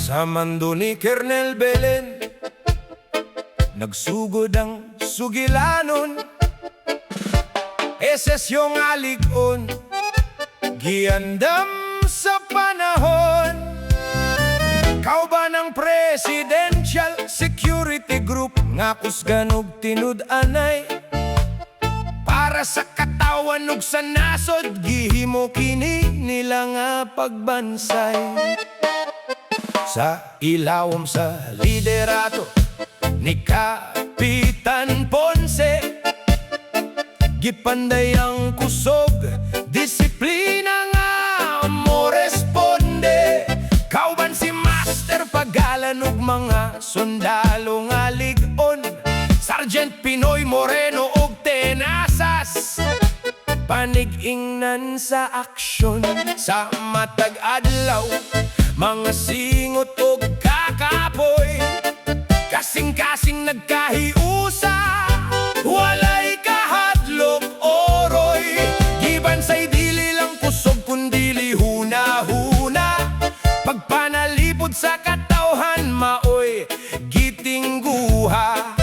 Sa mando ni Kernel Belen, nagsugod ang sugilanon. Esesyong aligon, giandam sa panahon. Kauban ng Presidential Security Group, nga kusganog tinud-anay. Para sa katawan ug sa nasod, gihimo kini nila nga pagbansay. Sa ilawom sa liderato ni Kapitan Ponce, gipanday ang kusog, disiplina nga mo responde. Kauban si Master Pagalan ug mga sundalo nga ligon, Sergeant Pinoy Moreno ug Tenasas, panig-ingnan sa aksyon. Sa matag adlaw, mga singot ug kakapoy, kasing-kasing nagkahiusa, walay kahadlok oroy. Gibansay dili lang kusog kundili huna-huna, pagpanalipod sa katawhan maoy gitingguha.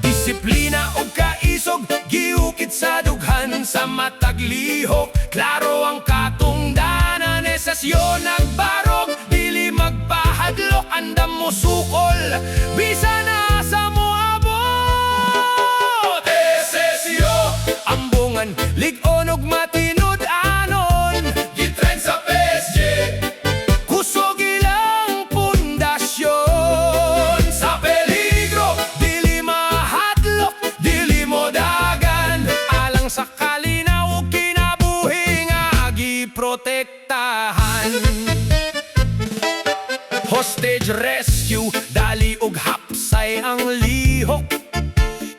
Disiplina ug kaisog giukit sa dughan. Sa matag lihok, klaro ang katungdanan. Esasyon nagbarog, dili magpahadlok, andam mo sukol, bisan na sa mo abot. Esesyo, ambungan, ligon ug matinud-anon, gitrain sa PSG, kusog ilang pundasyon. Sa peligro, dili mahadlok, dili mo dagan, alang sa kalinaw ug kinabuhi nga giprotektahan. Hostage rescue, dali ug hapsay ang lihok,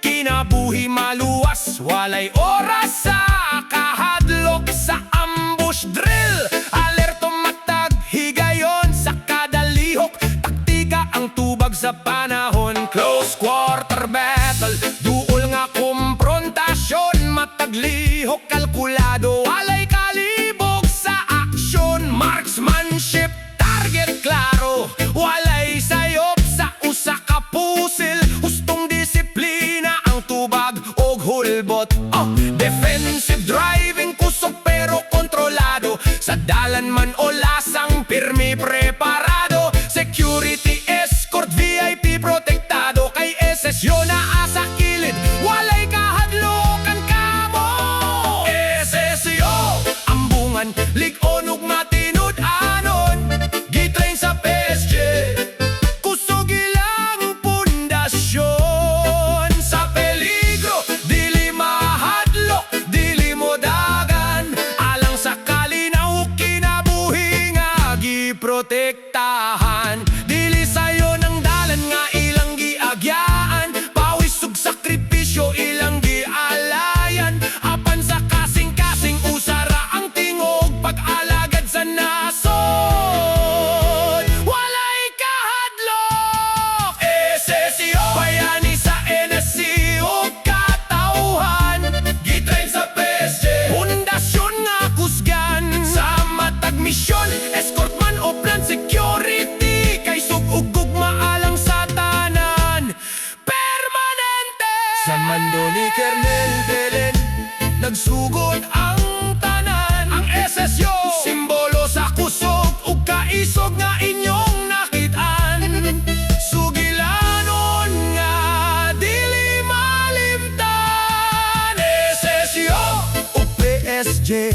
kinabuhi maluwas, walay oras sa kahadlok. Sa ambush drill, alerto matag higayon, sa kada lihok, taktika ang tubag sa panahon. Close quarter battle, duol nga komprontasyon, matag lihok kalkulado, walay kalibog sa aksyon. Marksmanship, target klaro, walay sayop sa usa ka pusil, hustong disiplina ang tubag og hulbot. Defensive driving, kusog pero kontrolado, sa dalan man o lasang pirmi preparado. Security escort, VIP protektado, kay esesyon na asa kilid, walay kahadlokan kamo. Esesyo, ambungan, ligon ug matinud-anon, gitrain sa PSG, kusog ilang pundasyon. Sa peligro, dili mahadlok, dili mo dagan, alang sa kalinaw ug kinabuhi nga giprotektahan. Dili sayo ng dalan nga ilang giagyaan, pawis ug sakripisyo ilang gialayan, apan sa kasing-kasing usara ang tingog, pag-alagad sa nasod, walay kahadlok. Esesyo, bayani sa NSC ug katawhan, gitrain sa PSG, pundasyon nga kusgan. Sa matag misyon, escort man o plan security, kay sug-ug maalang sa tanan, permanente. Sa mando ni Kernel Belen, nagsugod ang tanan. Ang esesyo, simbolo sa kusog ug kaisog nga inyong nakitaan. Sugilanon nga dili malimtan. Esesyo ug PSG,